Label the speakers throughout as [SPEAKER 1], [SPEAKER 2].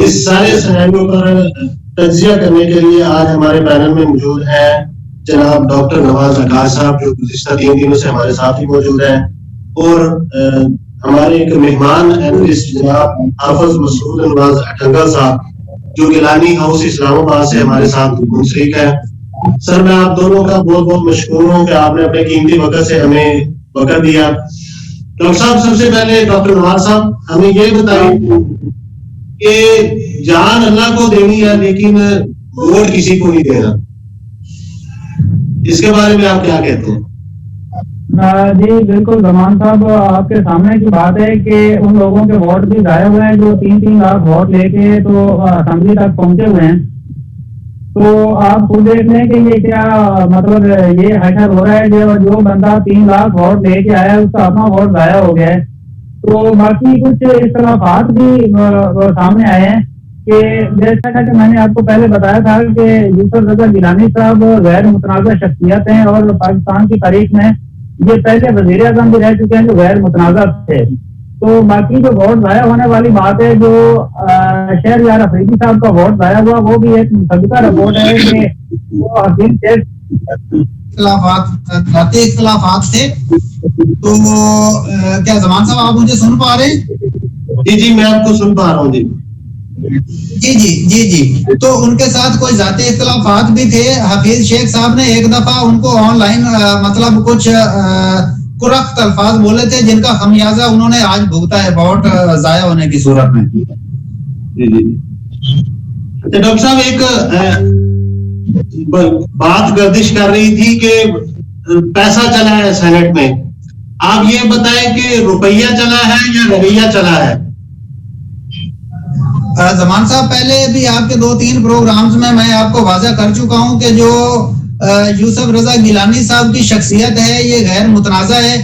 [SPEAKER 1] इस सारे सिनेरियो पर तज्जिया करने के लिए आज हमारे पैनल में मौजूद हैं जनाब डॉक्टर नवाज अकाश साहब, जो गुज़िश्ता 3 दिनों से हमारे साथ ही मौजूद हैं, और हमारे एक मेहमान एनालिस्ट जनाब हाफिज मसूद नवाज अठंगल साहब, जो गिलानी हाउस इस्लामाबाद से हमारे साथ मुंसलिक है। सर, मैं आप दोनों का बहुत बहुत मशकूर हूँ कि आपने अपने कीमती वक्त से हमें वक्त दिया। डॉक्टर साहब, सबसे पहले डॉक्टर नवाज साहब हमें ये बताइए कि जान अल्लाह को देनी है लेकिन वोट किसी को नहीं देना, इसके बारे में आप क्या कहते हैं?
[SPEAKER 2] जी बिल्कुल रमान साहब, आपके सामने की बात है कि उन लोगों के वोट भी जाए हुए हैं जो 3-3 लाख वोट लेके तो असेंबली तक पहुंचे हुए हैं। तो आप खुद देख लें कि ये क्या मतलब ये हशर हो रहा है जो बंदा 3 लाख वोट लेके आया है उसका अपना वोट जाया हो गया है। तो बाकी कुछ इख्तलाफात भी सामने आए हैं कि जैसा कि मैंने आपको पहले बताया था कि यूसुफ रजा गिलानी साहब गैर मुतनाज़ा शख्सियत हैं और पाकिस्तान की तारीख में ये पहले वज़ीर आज़म भी रह चुके हैं जो गैर मुतनाज़ा थे। तो बाकी जो वोट जाया होने वाली बात है, जो शहरयार अफरीदी साहब का वोट जाया हुआ, वो भी एक मुसद्दका रिपोर्ट है कि वो हकीम शेख
[SPEAKER 3] इख्तलाफात थे। तो क्या जमान साहब आप मुझे सुन पा रहे हैं?
[SPEAKER 1] जी, मैं आपको सुन पा रहा हूँ जी।
[SPEAKER 3] जी। तो उनके साथ कोई जाती इख्तलाफात भी थे। हफीज शेख साहब ने एक दफा उनको ऑनलाइन मतलब कुछ कुरख्त अल्फाज बोले थे जिनका खमियाजा उन्होंने आज भुगता है वोट जाया होने की सूरत में।
[SPEAKER 1] जी। डॉक्टर साहब, एक बात गर्दिश कर रही थी कि पैसा चला है सेनेट में, आप ये बताएं कि रुपया चला है या रवैया चला है?
[SPEAKER 3] जमान साहब, पहले भी आपके 2-3 प्रोग्राम्स में मैं आपको वाज़ा कर चुका हूं कि जो यूसुफ रजा गिलानी साहब की शख्सियत है ये गैर मुतनाज़ा है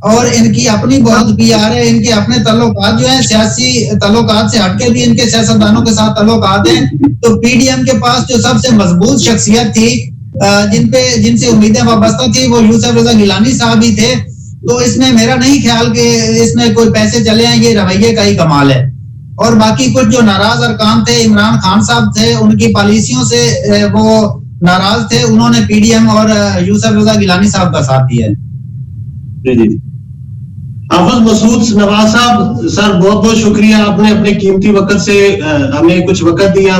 [SPEAKER 3] और इनकी अपनी बहुत पीआर है। इनके अपने तल्लुकात जो है सियासी तल्लुकात से हटके भी इनके सियासतदानों के साथ तल्लुकात हैं। तो पीडीएम के पास जो सबसे मजबूत शख्सियत थी जिनसे उम्मीदें वाबस्ता थी वो यूसुफ रजा गिलानी साहब ही थे। तो इसमें मेरा नहीं ख्याल कि इसमें कोई पैसे चले हैं, ये रवैये का ही कमाल है। और बाकी कुछ जो नाराज अरकान थे, इमरान खान साहब थे, उनकी पॉलिसियों से वो नाराज थे, उन्होंने पीडीएम और यूसुफ रजा गिलानी साहब का साथ दिया है।
[SPEAKER 1] जी। हाफिज मसूद नवाज साहब, सर बहुत बहुत शुक्रिया, आपने अपने कीमती वक्त से हमें कुछ वक्त दिया।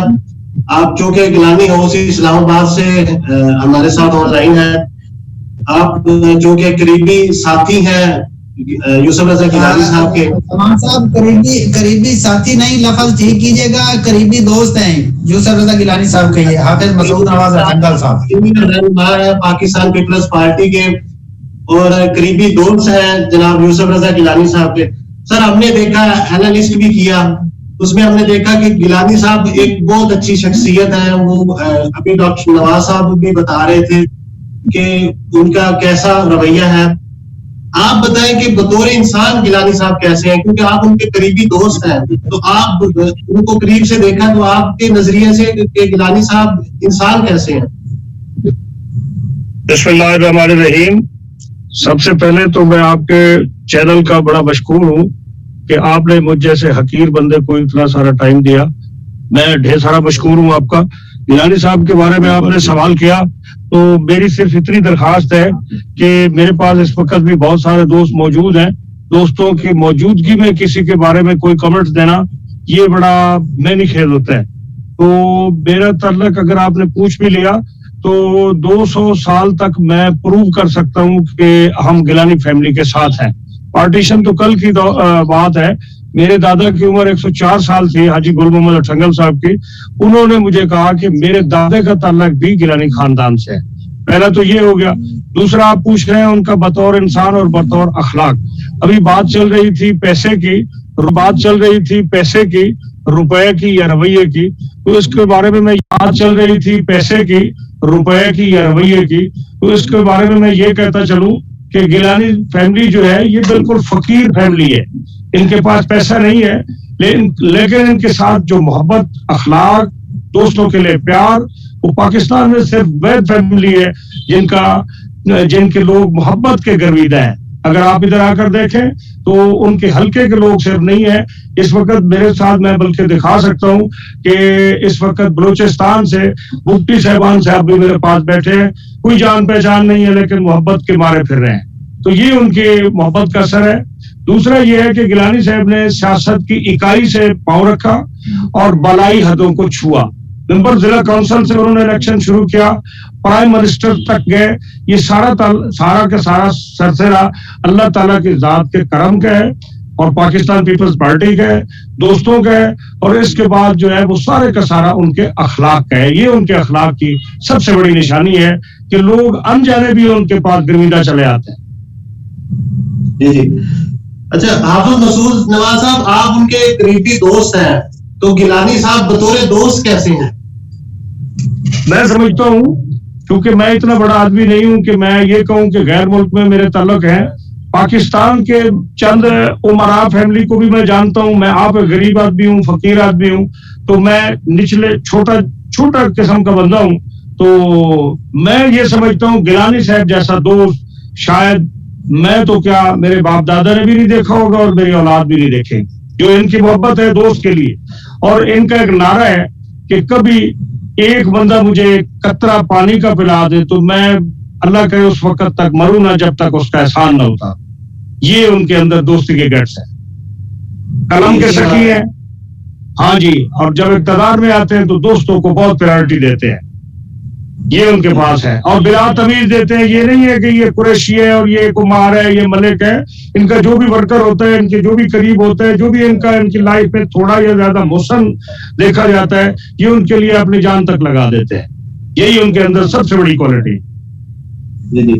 [SPEAKER 1] आप जो कि गिलानी हाउस इस्लामाबाद से हमारे साथ ऑनलाइन है, आप जो कि करीबी साथी हैं यूसुफ रजा गिलानी साहब के।
[SPEAKER 3] समान साहब, करीबी साथी नहीं, लफ्ज ठीक कीजिएगा, करीबी दोस्त हैं यूसुफ रजा गिलानी साहब के। हाफिज मसूद नवाज अठंगल साहब
[SPEAKER 1] पाकिस्तान पीपल्स पार्टी के और करीबी दोस्त हैं जनाब यूसुफ रजा गिलानी साहब के। सर, हमने देखा, एनालिस्ट भी किया, उसमें हमने देखा कि गिलानी साहब एक बहुत अच्छी शख्सियत है। वो अभी डॉक्टर नवाज साहब भी बता रहे थे कि उनका कैसा रवैया है। आप बताएं कि बतौर इंसान गिलानी साहब कैसे हैं, क्योंकि आप उनके करीबी दोस्त हैं, तो आप उनको करीब से देखा, तो आपके नजरिए से कि गिलानी साहब इंसान कैसे हैं?
[SPEAKER 4] बिस्मिल्लाहिर्रहमानिर्रहीम। सबसे पहले तो मैं आपके चैनल का बड़ा मशकूर हूँ कि आपने मुझ जैसे हकीर बंदे को इतना सारा टाइम दिया। मैं ढेर सारा मशकूर हूँ आपका। गिलानी साहब के बारे में आपने सवाल किया, तो मेरी सिर्फ इतनी दरखास्त है कि मेरे पास इस वक्त भी बहुत सारे दोस्त मौजूद हैं। दोस्तों की मौजूदगी में किसी के बारे में कोई कमेंट्स देना ये बड़ा मैनी खेल होता है। तो मेरा तल्लक अगर आपने पूछ भी लिया तो 200 साल तक मैं प्रूव कर सकता हूँ कि हम गिलानी फैमिली के साथ हैं। पार्टीशन तो कल की बात है। मेरे दादा की उम्र 104 साल थी, हाजी गुल मोहम्मद अठंगल साहब की। उन्होंने मुझे कहा कि मेरे दादे का ताल्लुक भी गिलानी खानदान से है। पहला तो ये हो गया। दूसरा, आप पूछ रहे हैं उनका बतौर इंसान और बतौर अखलाक। अभी बात चल रही थी पैसे की, रुपए की या रवैये की, तो इसके बारे में मैं बात चल रही थी पैसे की, रुपए की या रवैये की, तो इसके बारे में मैं ये कहता चलूं कि गिलानी फैमिली जो है ये बिल्कुल फकीर फैमिली है। इनके पास पैसा नहीं है, लेकिन इनके साथ जो मोहब्बत, अखलाक, दोस्तों के लिए प्यार, वो पाकिस्तान में सिर्फ वह फैमिली है जिनके लोग मोहब्बत के गर्विदा हैं। अगर आप इधर आकर देखें तो उनके हल्के के लोग सिर्फ नहीं है, इस वक्त मेरे साथ मैं बल्कि दिखा सकता हूं कि इस वक्त बलूचिस्तान से मुफ्ती साहबान साहब भी मेरे पास बैठे हैं, कोई जान पहचान नहीं है लेकिन मोहब्बत के मारे फिर रहे हैं, तो ये उनकी मोहब्बत का असर है। दूसरा ये है कि गिलानी साहब ने सियासत की इकाई से पांव रखा और बलाई हदों को छुआ। मेंबर जिला काउंसिल से उन्होंने इलेक्शन शुरू किया, प्राइम मिनिस्टर तक गए। ये सारा का सारा सिलसिला अल्लाह ताला की जात के करम का है और पाकिस्तान पीपल्स पार्टी का है, दोस्तों का है, और इसके बाद जो है वो सारे का सारा उनके अखलाक का है। ये उनके अखलाक की सबसे बड़ी निशानी है कि लोग अनजाने भी उनके पास गिरमिदा चले आते हैं।
[SPEAKER 1] जी जी। अच्छा, हाफिज मसूद नवाज साहब, आप उनके करीबी दोस्त हैं, तो गिलानी साहब बतौर दोस्त कैसे हैं?
[SPEAKER 4] मैं समझता हूँ, क्योंकि मैं इतना बड़ा आदमी नहीं हूं कि मैं ये कहूं कि गैर मुल्क में मेरे ताल्लुक हैं। पाकिस्तान के चंद उमरा फैमिली को भी मैं जानता हूं। मैं आप गरीब आदमी हूं, फकीर आदमी हूं, तो मैं निचले छोटा किस्म का बंदा हूं। तो मैं ये समझता हूं गिलानी साहब जैसा दोस्त शायद मैं तो क्या मेरे बाप दादा ने भी नहीं देखा होगा और मेरी औलाद भी नहीं देखेगी। जो इनकी मोहब्बत है दोस्त के लिए, और इनका एक नारा है कि कभी एक बंदा मुझे कतरा पानी का पिला दे तो मैं अल्लाह करे उस वक्त तक मरूं ना जब तक उसका एहसान ना होता। ये उनके अंदर दोस्ती के गट्स है, कलम के सखी है। हाँ जी, और जब इक़्तिदार में आते हैं तो दोस्तों को बहुत प्रायोरिटी देते हैं, ये उनके पास है, और बिला तमीज देते हैं। ये नहीं है कि ये कुरैशी है और ये कुमार है, ये मलिक है। इनका जो भी वर्कर होता है, इनके जो भी करीब होता है, जो भी इनकी लाइफ में थोड़ा या ज्यादा मौसम देखा जाता है, ये उनके लिए अपनी जान तक लगा देते हैं। यही उनके अंदर सबसे बड़ी क्वालिटी।
[SPEAKER 1] जी जी।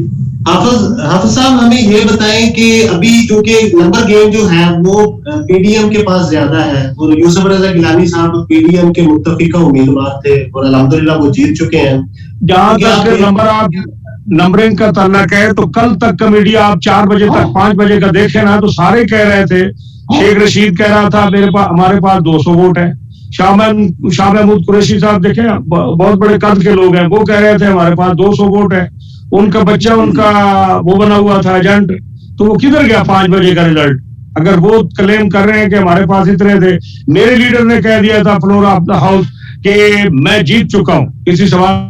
[SPEAKER 1] हाफिज साहब, हमें ये बताएं कि अभी चूंकि नंबर गेम जो है वो पीडीएम के पास ज्यादा है, और यूसुफ रजा गिलानी साहब पीडीएम के मुत्तफिका उम्मीदवार थे और अल्हम्दुलिल्लाह वो जीत चुके हैं।
[SPEAKER 4] जहां तक नंबरिंग का ताल्लुक है, तो कल तक का मीडिया आप 4 बजे तक 5 बजे का देखे ना, तो सारे कह रहे थे, शेख रशीद कह रहा था हमारे पास 200 वोट है। शाह महमूद कुरैशी साहब देखे, बहुत बड़े कद के लोग हैं, वो कह रहे थे हमारे पास 200 वोट है। उनका बच्चा उनका वो बना हुआ था एजेंट, तो वो किधर गया 5 बजे का रिजल्ट? अगर वो क्लेम कर रहे हैं कि हमारे पास इतने थे, मेरे लीडर ने कह दिया था फ्लोर ऑफ द हाउस कि मैं जीत चुका हूं। किसी सवाल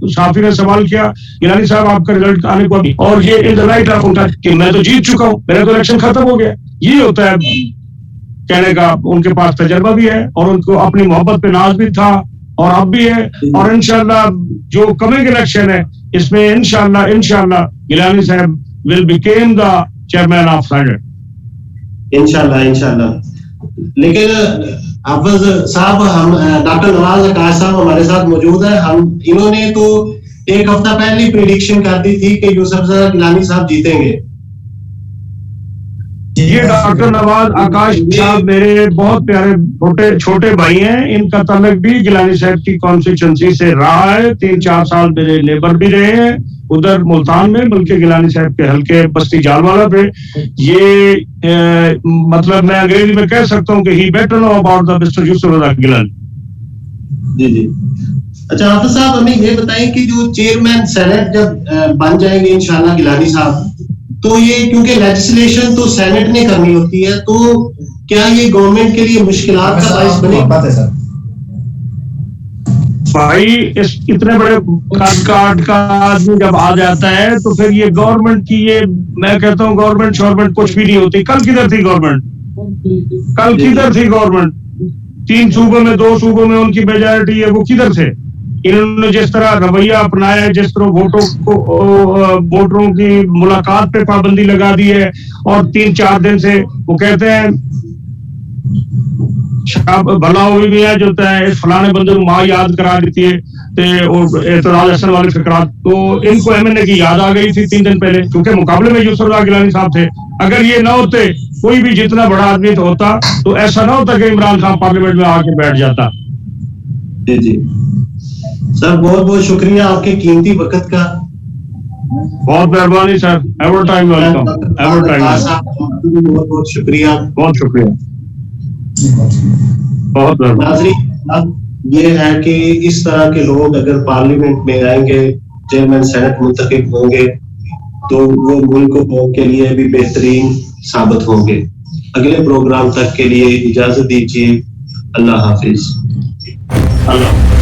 [SPEAKER 4] साफी ने सवाल किया, गिलानी साहब आपका रिजल्ट आने को, और ये इन द राइट ऑफ उनका कि मैं तो जीत चुका हूं, मेरा तो इलेक्शन खत्म हो गया। ये होता है कहने का। उनके पास तजर्बा भी है और उनको अपनी मोहब्बत पे नाज भी था और अब भी है, और इंशाल्लाह जो कमिंग इलेक्शन है इसमें इंशाल्लाह गिलानी साहब will became the chairman of senate.
[SPEAKER 1] इंशाल्लाह। लेकिन हाफिज साहब, हम डॉक्टर नवाज अकाश साहब हमारे साथ मौजूद है। इन्होंने तो एक हफ्ता पहले ही प्रेडिक्शन कर दी थी कि यूसुफ रजा गिलानी साहब जीतेंगे।
[SPEAKER 4] ये डॉक्टर नवाज आकाश साहब मेरे बहुत प्यारे छोटे भाई हैं। इनका ताल्लुक भी गिलानी साहब की कॉन्स्टिट्यूंसी से रहा है। 3-4 साल मेरे नेबर भी रहे हैं उधर मुल्तान में, बल्कि गिलानी साहब के हल्के बस्ती जालवाला पे। ये मतलब मैं अंग्रेजी में कह सकता हूँ कि he better know about the Mr Yousuf Raza Gilani.
[SPEAKER 1] जी जी। अच्छा हाफिज साहब, हमें ये बताएं कि जो चेयरमैन सेनेट जब बन जाएंगे इंशाल्लाह गिलानी साहब, तो ये क्योंकि लेजिस्लेशन तो सेनेट ने करनी होती है, तो क्या ये गवर्नमेंट के लिए मुश्किलात का बाइस बनेगा?
[SPEAKER 4] भाई इस इतने बड़े कार्ड का आदमी जब आ जाता है तो फिर ये गवर्नमेंट की, ये मैं कहता हूँ गवर्नमेंट कुछ भी नहीं होती। कल किधर थी गवर्नमेंट? 3 सूबों में 2 सूबों में उनकी मेजॉरिटी है, वो किधर थे? इन्होंने जिस तरह रवैया अपनाया है, जिस तरह वोटरों की मुलाकात पे पाबंदी लगा दी है, और 3-4 दिन से वो कहते हैं भला हुई भी है जो फलाने बंदे को माँ याद करा देती है एतराज हसन वाले फिकरात, तो इनको एमएनए की याद आ गई थी 3 दिन पहले, क्योंकि मुकाबले में यूसुफ रजा गिलानी साहब थे। अगर ये ना होते, कोई भी जितना बड़ा आदमी होता, तो ऐसा ना होता कि इमरान खान पार्लियामेंट में आके बैठ जाता।
[SPEAKER 1] जी जी सर, बहुत बहुत शुक्रिया आपके कीमती वक्त का।
[SPEAKER 4] बहुत मेहरबानी sir, ever time welcome, ever time.
[SPEAKER 1] बहुत बहुत शुक्रिया,
[SPEAKER 4] बहुत शुक्रिया, बहुत मेहरबानी।
[SPEAKER 1] ये है कि इस तरह के लोग अगर पार्लियामेंट में आएंगे, चेयरमैन सेनेट मुंतखब होंगे, तो वो मुल्क को के लिए भी बेहतरीन साबित होंगे। अगले प्रोग्राम तक के लिए इजाजत दीजिए। अल्लाह हाफिज।
[SPEAKER 4] अल्लाह